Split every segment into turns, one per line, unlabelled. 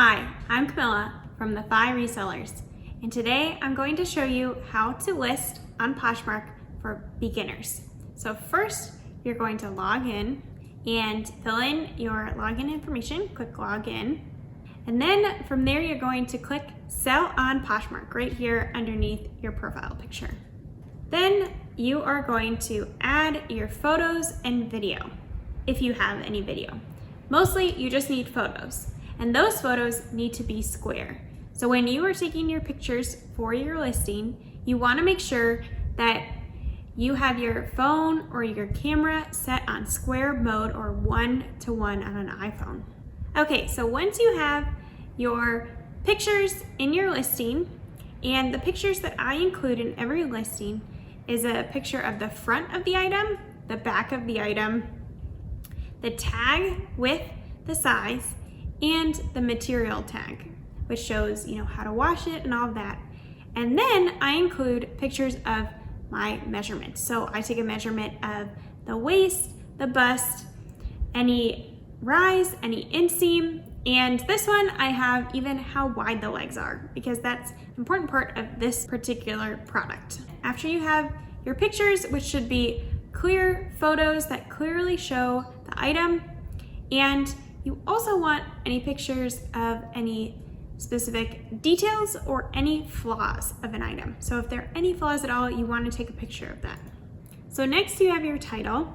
Hi, I'm Camilla from the Fi Resellers, and today I'm going to show you how to list on Poshmark for beginners. So first, you're going to log in and fill in your login information, click login, and then from there you're going to click Sell on Poshmark right here underneath your profile picture. Then you are going to add your photos and video, if you have any video. Mostly you just need photos. And those photos need to be square. So when you are taking your pictures for your listing, you want to make sure that you have your phone or your camera set on square mode or 1:1 on an iPhone. Okay, so once you have your pictures in your listing, and the pictures that I include in every listing is a picture of the front of the item, the back of the item, the tag with the size, and the material tag, which shows how to wash it and all of that. And then I include pictures of my measurements. So I take a measurement of the waist, the bust, any rise, any inseam, and this one I have even how wide the legs are, because that's an important part of this particular product. After you have your pictures, which should be clear photos that clearly show the item, and you also want any pictures of any specific details or any flaws of an item. So if there are any flaws at all, you want to take a picture of that. So next you have your title,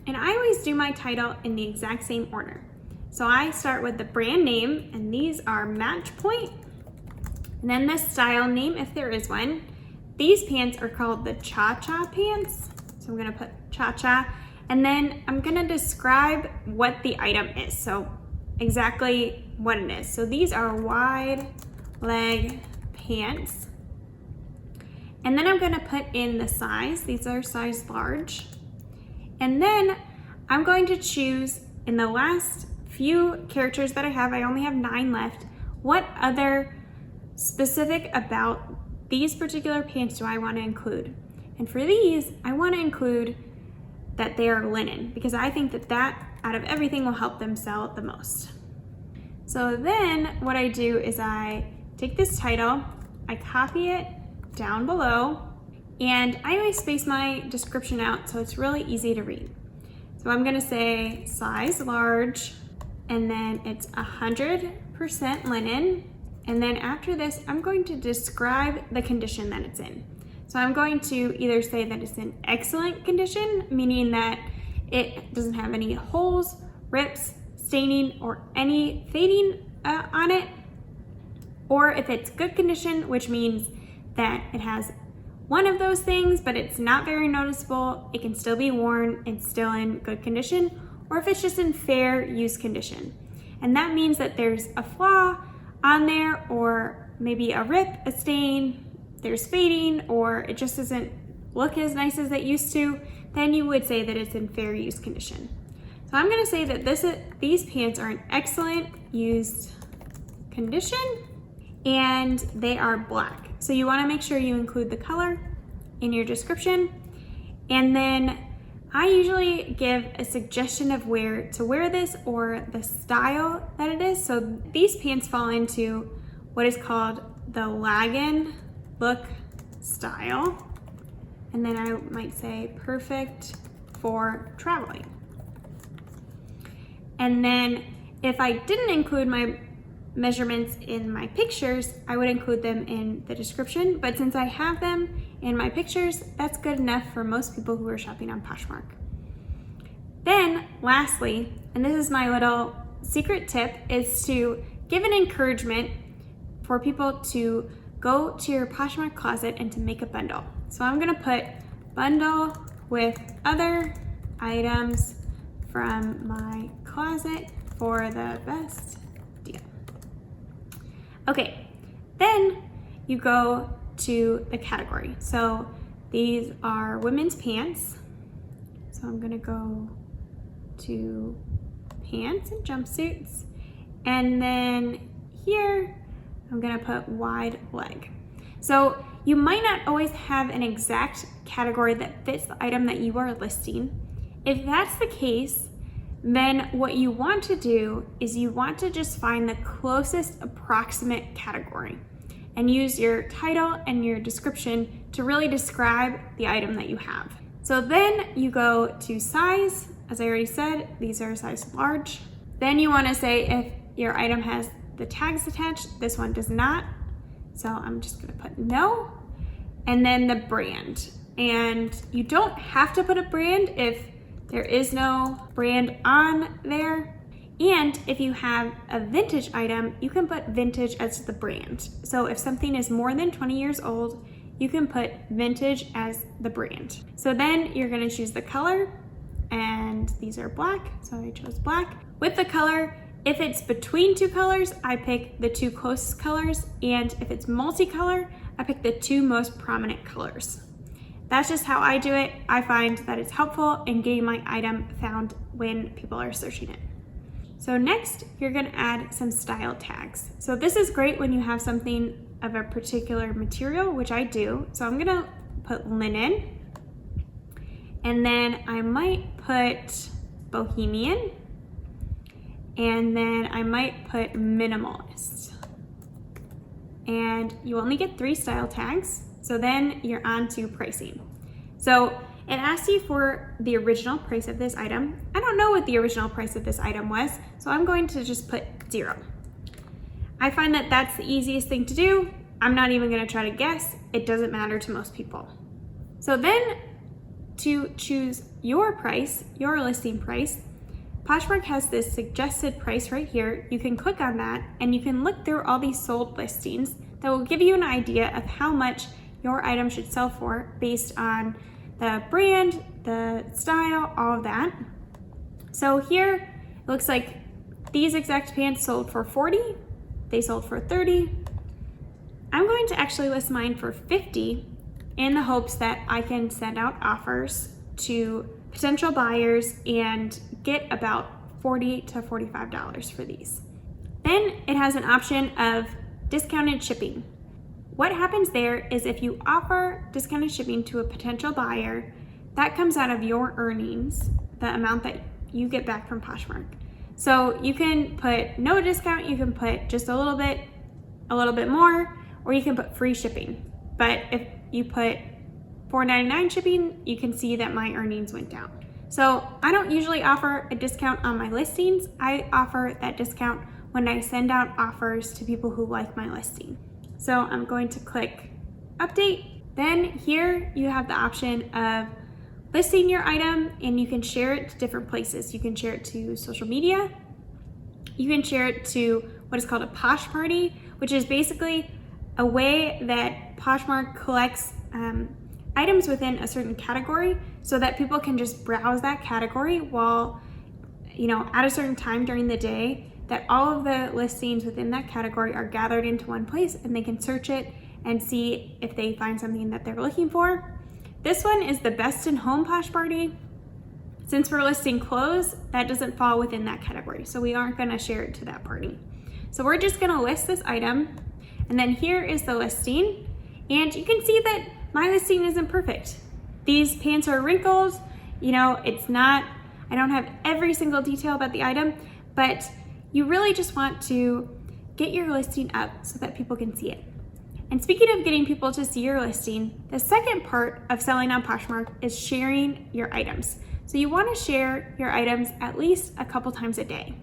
and I always do my title in the exact same order. So I start with the brand name, and these are Match Point, and then the style name if there is one. These pants are called the Cha-Cha pants. So I'm gonna put Cha-Cha, and then I'm gonna describe what the item is. So exactly what it is. So these are wide leg pants. And then I'm gonna put in the size. These are size large. And then I'm going to choose in the last few characters that I only have 9 left, what other specific about these particular pants do I want to include? And for these, I want to include that they are linen, because I think that out of everything will help them sell the most. So then what I do is I take this title, I copy it down below, and I always space my description out so it's really easy to read. So I'm gonna say size large, and then it's 100% linen. And then after this, I'm going to describe the condition that it's in. So I'm going to either say that it's in excellent condition, meaning that it doesn't have any holes, rips, staining, or any fading on it. Or if it's good condition, which means that it has one of those things, but it's not very noticeable, it can still be worn and still in good condition. Or if it's just in fair use condition. And that means that there's a flaw on there, or maybe a rip, a stain, there's fading, or it just doesn't look as nice as it used to, then you would say that it's in fair use condition. So I'm gonna say that these pants are in excellent used condition, and they are black. So you wanna make sure you include the color in your description. And then I usually give a suggestion of where to wear this or the style that it is. So these pants fall into what is called the laggin look style. And then I might say perfect for traveling. And then if I didn't include my measurements in my pictures, I would include them in the description. But since I have them in my pictures, that's good enough for most people who are shopping on Poshmark. Then lastly, and this is my little secret tip, is to give an encouragement for people to go to your Poshmark closet and to make a bundle. So I'm gonna put bundle with other items from my closet for the best deal. Okay, then you go to the category. So these are women's pants. So I'm gonna go to pants and jumpsuits. And then here, I'm gonna put wide leg. So you might not always have an exact category that fits the item that you are listing. If that's the case, then what you want to do is you want to just find the closest approximate category and use your title and your description to really describe the item that you have. So then you go to size. As I already said, these are size large. Then you want to say if your item has the tags attached. This one does not. So I'm just going to put no. And then the brand. And you don't have to put a brand if there is no brand on there. And if you have a vintage item, you can put vintage as the brand. So if something is more than 20 years old, you can put vintage as the brand. So then you're gonna choose the color, and these are black, so I chose black. With the color, if it's between two colors, I pick the two closest colors, and if it's multicolor, I pick the two most prominent colors. That's just how I do it. I find that it's helpful in getting my item found when people are searching it. So next, you're gonna add some style tags. So this is great when you have something of a particular material, which I do. So I'm gonna put linen, and then I might put bohemian, and then I might put minimalist. And you only get 3 style tags. So then you're on to pricing. So it asks you for the original price of this item. I don't know what the original price of this item was, so I'm going to just put 0. I find that that's the easiest thing to do. I'm not even gonna try to guess. It doesn't matter to most people. So then to choose your price, your listing price, Poshmark has this suggested price right here. You can click on that and you can look through all these sold listings that will give you an idea of how much your item should sell for based on the brand, the style, all of that. So here, it looks like these exact pants sold for 40, they sold for 30. I'm going to actually list mine for 50 in the hopes that I can send out offers to potential buyers and get about $40 to $45 for these. Then it has an option of discounted shipping. What happens there is if you offer discounted shipping to a potential buyer, that comes out of your earnings, the amount that you get back from Poshmark. So you can put no discount, you can put just a little bit more, or you can put free shipping. But if you put $4.99 shipping, you can see that my earnings went down. So I don't usually offer a discount on my listings. I offer that discount when I send out offers to people who like my listing. So I'm going to click update. Then here you have the option of listing your item, and you can share it to different places. You can share it to social media. You can share it to what is called a Posh Party, which is basically a way that Poshmark collects items within a certain category so that people can just browse that category while, at a certain time during the day, that all of the listings within that category are gathered into one place and they can search it and see if they find something that they're looking for. This one is the best in home Posh Party. Since we're listing clothes, that doesn't fall within that category, so we aren't gonna share it to that party. So we're just gonna list this item, and then here is the listing, and you can see that my listing isn't perfect. These pants are wrinkled, I don't have every single detail about the item, but you really just want to get your listing up so that people can see it. And speaking of getting people to see your listing, the second part of selling on Poshmark is sharing your items. So you want to share your items at least a couple times a day,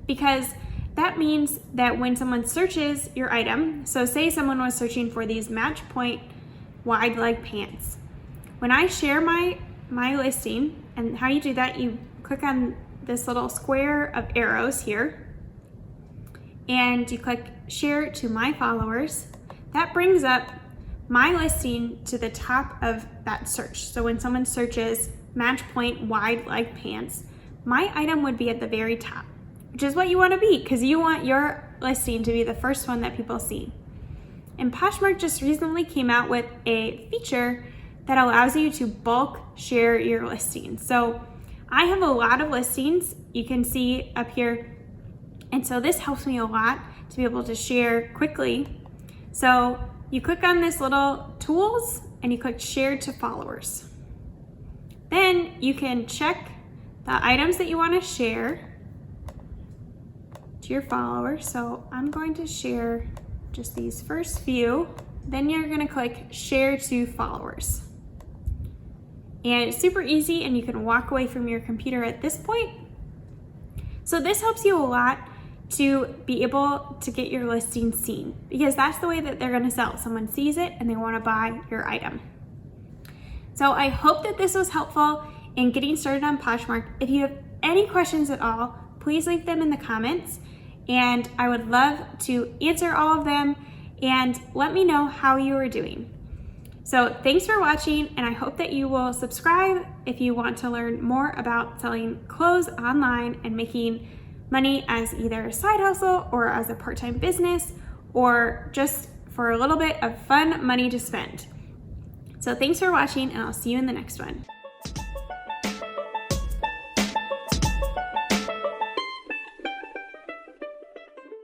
because that means that when someone searches your item, so say someone was searching for these match point wide leg pants. When I share my listing, and how you do that, you click on this little square of arrows here, and you click share to my followers. That brings up my listing to the top of that search. So when someone searches match point wide leg pants, my item would be at the very top, which is what you want to be, because you want your listing to be the first one that people see. And Poshmark just recently came out with a feature that allows you to bulk share your listing. So I have a lot of listings, you can see up here, and so this helps me a lot to be able to share quickly. So you click on this little tools and you click share to followers. Then you can check the items that you want to share to your followers. So I'm going to share just these first few. Then you're going to click share to followers. And it's super easy, and you can walk away from your computer at this point. So this helps you a lot to be able to get your listing seen, because that's the way that they're going to sell. Someone sees it and they want to buy your item. So I hope that this was helpful in getting started on Poshmark. If you have any questions at all, please leave them in the comments, and I would love to answer all of them and let me know how you are doing. So thanks for watching, and I hope that you will subscribe if you want to learn more about selling clothes online and making money as either a side hustle or as a part-time business, or just for a little bit of fun money to spend. So thanks for watching, and I'll see you in the next one.